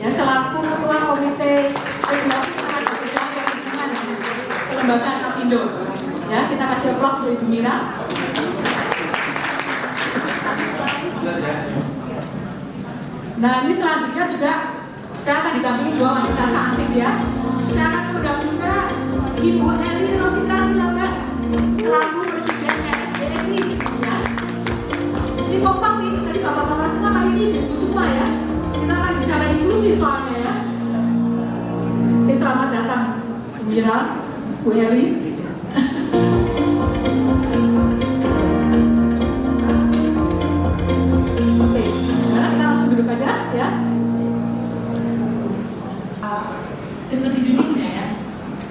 ya selaku Ketua Komite Regulasi Terhadap Kerjaan dan Lingkungan Kelembagaan Apindo. Ya, kita kasih aplaus untuk Ibu Mira. Nah, ini selanjutnya juga saya akan didampingi dua wanita cantik ya. Saya akan mengundang juga Ibu Eli Rosita Silaban selaku Presidennya SBSI ya. Ini kompak nih, tadi bapak-bapak semua kali ini ibu semua ya. Kita akan bicara inklusi soalnya ya. Oke, selamat datang Bu Mira, Bu Eli. Oke, sekarang kita langsung duduk aja ya. Seperti judulnya ya,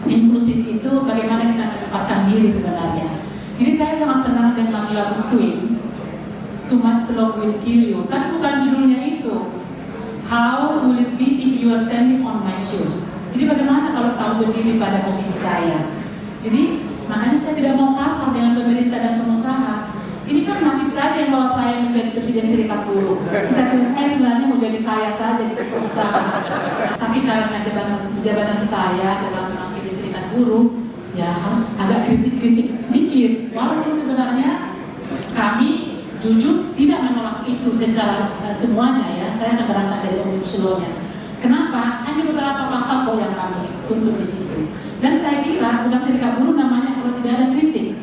inklusif itu bagaimana kita menempatkan diri sebenarnya. Jadi saya sangat senang dengan lagu Queen, Too Much Love Will Kill You. Kan bukan judulnya itu. How will it be if you are standing on my shoes? Jadi bagaimana kalau kamu berdiri pada posisi saya? Jadi makanya saya tidak mau kasar dengan pemerintah dan pengusaha. Ini kan nasib saja yang bawa saya menjadi presiden serikat buruh. Kita sebenarnya mau jadi kaya saja di perusahaan. Tapi karena jabatan saya dalam mewakili serikat buruh, ya harus agak kritik-kritik dikit. Walaupun sebenarnya kami jujur tidak menolak itu secara semuanya ya. Saya akan berangkat dari Omnibus Law-nya. Kenapa? Hanya beberapa pasal kok yang kami tuntut di situ. Dan saya kira bukan serikat buruh namanya kalau tidak ada kritik.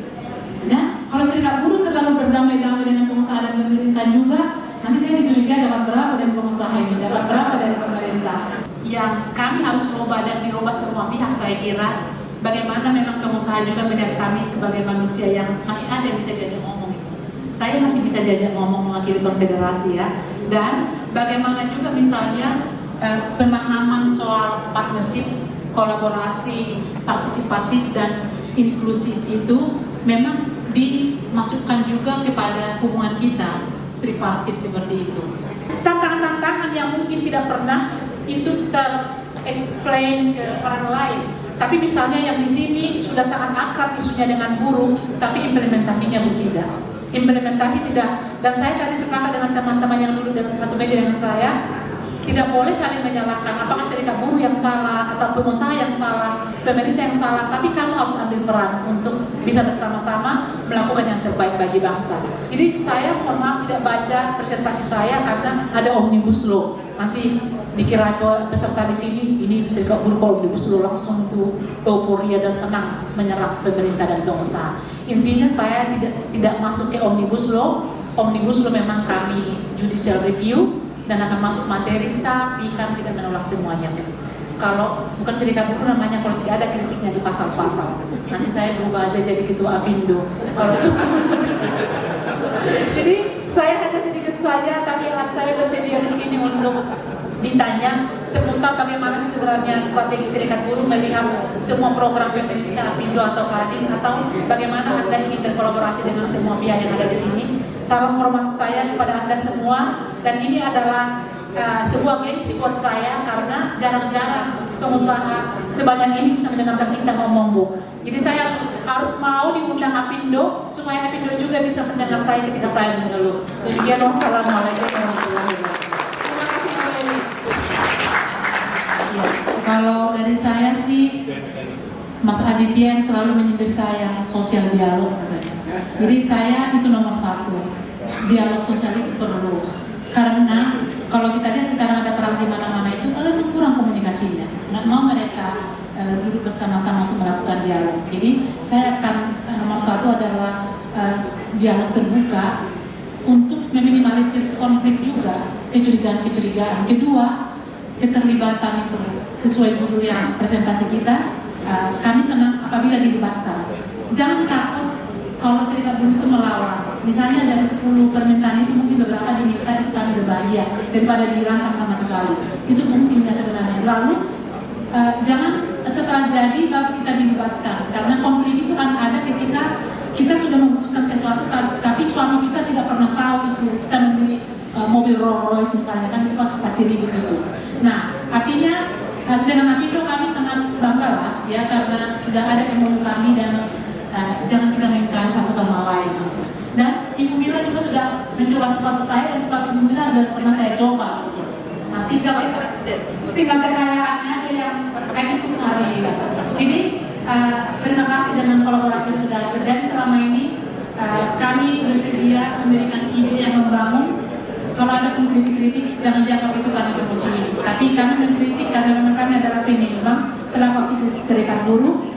Dan kalau serikat buruh terlalu berdamai-damai dengan pengusaha dan pemerintah juga, nanti saya dicurigai dapat berapa dari pengusaha ini, dapat berapa dari pemerintah. Yang kami harus ubah dan dirubah semua pihak, saya kira bagaimana memang pengusaha juga melihat kami sebagai manusia yang masih ada yang bisa diajak ngomong itu. Saya masih bisa diajak ngomong mewakili konfederasi ya. Dan bagaimana juga misalnya pemahaman soal partnership, kolaborasi, partisipatif dan inklusif itu memang dimasukkan juga kepada hubungan kita tripartit seperti itu. Tantangan-tantangan yang mungkin tidak pernah itu ter-explain ke orang lain. Tapi misalnya yang di sini sudah sangat akrab isunya dengan buruh, tapi implementasinya tidak. Implementasi tidak. Dan saya tadi sepakat dengan teman-teman yang duduk dengan satu meja dengan saya, tidak boleh saling menyalahkan apakah serikat buruh yang salah atau pengusaha yang salah, pemerintah yang salah, tapi kamu harus ambil peran untuk bisa bersama-sama melakukan yang terbaik bagi bangsa. Jadi saya mohon maaf tidak baca presentasi saya karena ada Omnibus Law. Nanti dikira peserta di sini ini serikat buruh Omnibus Law langsung itu euforia dan senang menyerang pemerintah dan pengusaha. Intinya saya tidak masuk ke Omnibus Law. Omnibus Law memang kami judicial review dan akan masuk materi, tapi kami tidak menolak semuanya. Kalau bukan serikat buruh namanya kalau tidak ada kritiknya di pasal-pasal. Nanti saya berubah aja jadi ketua Apindo. Kalau itu. Jadi saya hanya sedikit saja, tapi saya bersedia di sini untuk ditanya seputar bagaimana sebenarnya strategi serikat buruh melihat semua program pemerintah Apindo atau Kadin, atau bagaimana Anda ingin berkolaborasi dengan semua pihak yang ada di sini. Salam hormat saya kepada Anda semua, dan ini adalah sebuah gengsi buat saya karena jarang-jarang pengusaha sebanyak ini bisa mendengarkan kita ngomong, Bu. Jadi saya harus mau diundang Apindo supaya Apindo juga bisa mendengar saya ketika saya mengeluh. Demikian, wassalamualaikum warahmatullahi wabarakatuh. Kalau dari saya sih, Mas Aditya yang selalu menyindir saya sosial dialog katanya. Jadi saya itu nomor satu, dialog sosial itu perlu. Karena kalau kita lihat sekarang ada perang di mana-mana itu, kalau kurang komunikasinya, nggak mau mereka duduk bersama-sama untuk melakukan dialog. Jadi saya akan nomor satu adalah dialog terbuka untuk meminimalisir konflik juga, kecurigaan-kecurigaan. Kedua, keterlibatan itu sesuai judul yang presentasi kita. Kami senang apabila dilibatkan. Jangan takut kalau serikat buruh itu melawan. Misalnya dari 10 permintaan itu mungkin beberapa diminta, itu kami berbahagia daripada dihilangkan sama sekali. Itu fungsinya sebenarnya. Lalu jangan setelah jadi baru kita dilibatkan, karena konflik itu kan ada ketika kita sudah memutuskan sesuatu tapi suami kita tidak pernah tahu itu kita membeli mobil Rolls Royce misalnya, kan itu pasti ribut itu. Nah, artinya dengan Apindo kami sangat bangga lah ya, karena sudah ada MOU kami dan jangan kita mengingkari satu sama lain gitu. Dan Ibu Mira juga sudah mencoba sepatu saya, dan sepatu Ibu Mira sudah pernah saya coba gitu. Nanti tinggal kekayaannya aja yang kayaknya susah nih. Jadi terima kasih dengan kolaborasi yang sudah terjadi selama ini. Kami bersedia memberikan ide yang membangun. Kalau ada kritik-kritik, jangan dianggap itu karena bermusuhan. Tapi kami mengkritik karena memang kami adalah penyeimbang selaku aktivis serikat buruh.